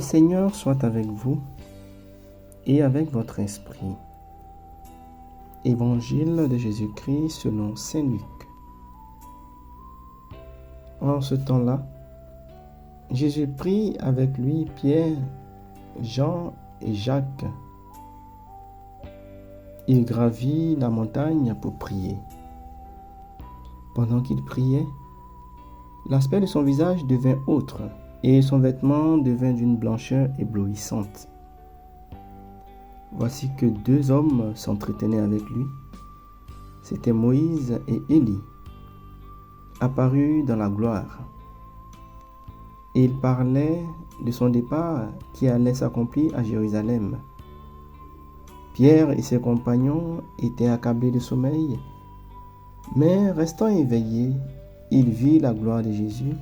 Seigneur soit avec vous et avec votre esprit. Évangile de Jésus-Christ selon saint Luc. En ce temps-là, Jésus prit avec lui Pierre, Jean et Jacques. Il gravit la montagne pour prier. Pendant qu'il priait, l'aspect de son visage devint autre et son vêtement devint d'une blancheur éblouissante. Voici que deux hommes s'entretenaient avec lui. C'étaient Moïse et Élie, apparus dans la gloire. Et ils parlaient de son départ qui allait s'accomplir à Jérusalem. Pierre et ses compagnons étaient accablés de sommeil, mais restant éveillés, ils virent la gloire de Jésus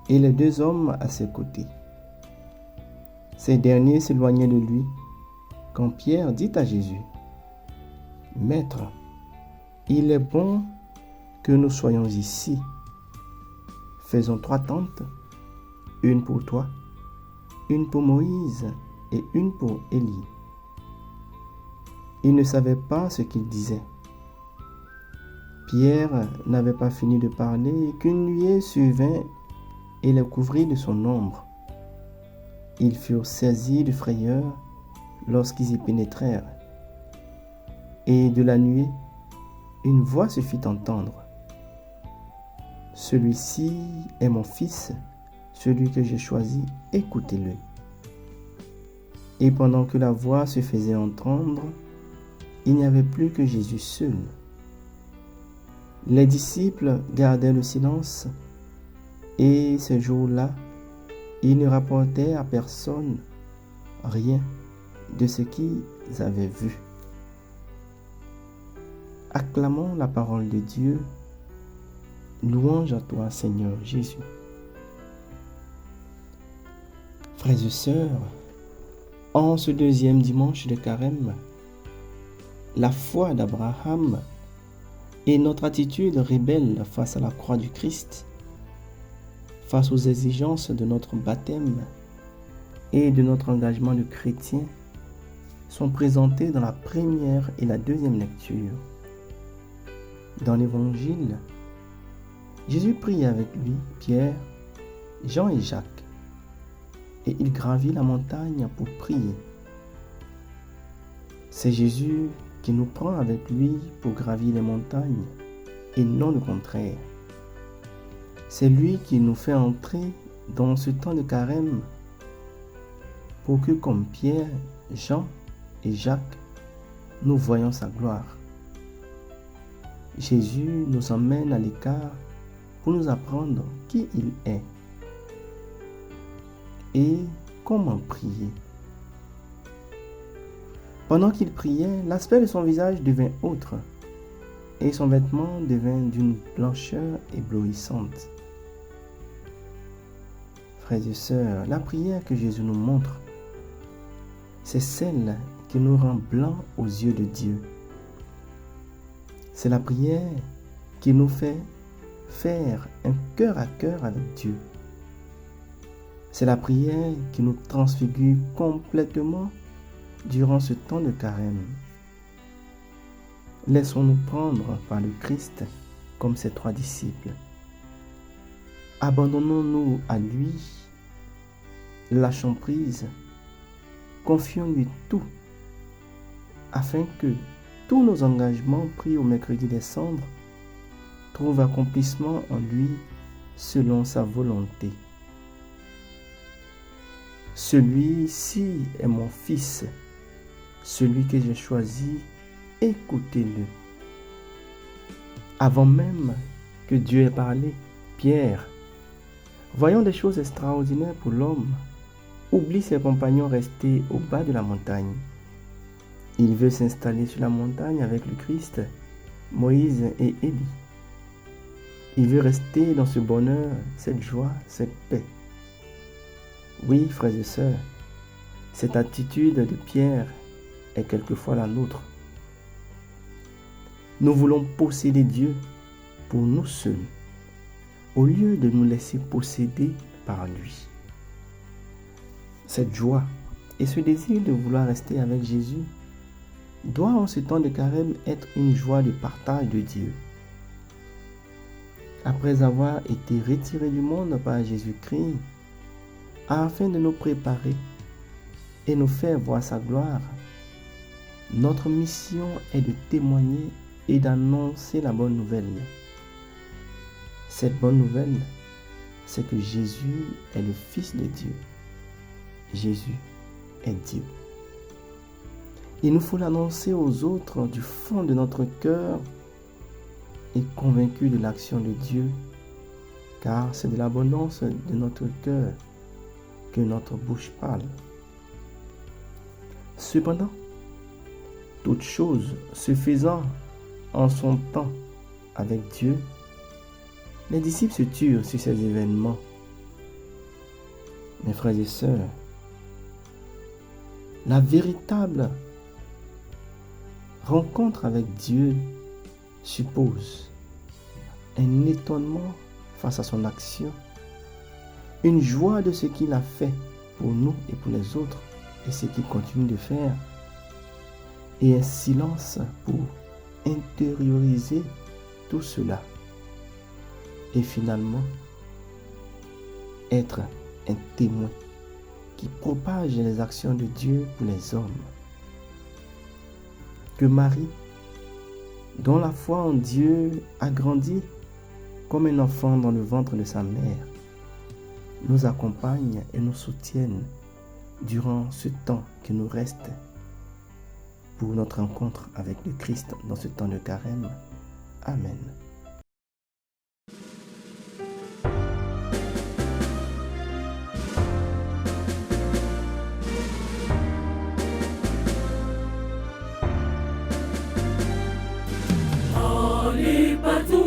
et les deux hommes à ses côtés. Ces derniers s'éloignaient de lui quand Pierre dit à Jésus: « Maître, il est bon que nous soyons ici. Faisons 3 tentes, une pour toi, une pour Moïse et une pour Élie. » Il ne savait pas ce qu'il disait. Pierre n'avait pas fini de parler qu'une nuée survint et les couvrit de son ombre. Ils furent saisis de frayeur lorsqu'ils y pénétrèrent. Et de la nuée, une voix se fit entendre. « Celui-ci est mon fils, celui que j'ai choisi, écoutez-le. » Et pendant que la voix se faisait entendre, il n'y avait plus que Jésus seul. Les disciples gardaient le silence, et ce jour-là, ils ne rapportaient à personne rien de ce qu'ils avaient vu. Acclamons la parole de Dieu. Louange à toi, Seigneur Jésus. Frères et sœurs, en ce deuxième dimanche de Carême, la foi d'Abraham et notre attitude rebelle face à la croix du Christ, face aux exigences de notre baptême et de notre engagement de chrétien, sont présentées dans la première et la deuxième lecture. Dans l'Évangile, Jésus prit avec lui Pierre, Jean et Jacques, et il gravit la montagne pour prier. C'est Jésus qui nous prend avec lui pour gravir les montagnes et non le contraire. C'est lui qui nous fait entrer dans ce temps de carême pour que, comme Pierre, Jean et Jacques, nous voyons sa gloire. Jésus nous emmène à l'écart pour nous apprendre qui il est et comment prier. Pendant qu'il priait, l'aspect de son visage devint autre et son vêtement devint d'une blancheur éblouissante. Frères et sœurs, la prière que Jésus nous montre, c'est celle qui nous rend blancs aux yeux de Dieu. C'est la prière qui nous fait faire un cœur à cœur avec Dieu. C'est la prière qui nous transfigure complètement durant ce temps de carême. Laissons-nous prendre par le Christ comme ses 3 disciples. Abandonnons-nous à lui, lâchons prise, confions-lui tout, afin que tous nos engagements pris au mercredi des cendres trouvent accomplissement en lui selon sa volonté. Celui-ci est mon fils, celui que j'ai choisi, écoutez-le. Avant même que Dieu ait parlé, Pierre, voyant des choses extraordinaires pour l'homme, oublie ses compagnons restés au bas de la montagne. Il veut s'installer sur la montagne avec le Christ, Moïse et Élie. Il veut rester dans ce bonheur, cette joie, cette paix. Oui, frères et sœurs, cette attitude de Pierre est quelquefois la nôtre. Nous voulons posséder Dieu pour nous seuls, au lieu de nous laisser posséder par lui. cette joie et ce désir de vouloir rester avec Jésus doit en ce temps de carême être une joie de partage de Dieu. Après avoir été retirés du monde par Jésus-Christ, afin de nous préparer et nous faire voir sa gloire, notre mission est de témoigner et d'annoncer la bonne nouvelle. Cette bonne nouvelle, c'est que Jésus est le Fils de Dieu. Jésus est Dieu. Il nous faut l'annoncer aux autres du fond de notre cœur et convaincus de l'action de Dieu, car c'est de l'abondance de notre cœur que notre bouche parle. Cependant, toute chose se faisant en son temps avec Dieu, les disciples se turent sur ces événements. Mes frères et sœurs, la véritable rencontre avec Dieu suppose un étonnement face à son action, une joie de ce qu'il a fait pour nous et pour les autres et ce qu'il continue de faire, et un silence pour intérioriser tout cela et finalement être un témoin qui propage les actions de Dieu pour les hommes. Que Marie, dont la foi en Dieu a grandi comme un enfant dans le ventre de sa mère, nous accompagne et nous soutienne durant ce temps qui nous reste pour notre rencontre avec le Christ dans ce temps de carême. Amen. Partout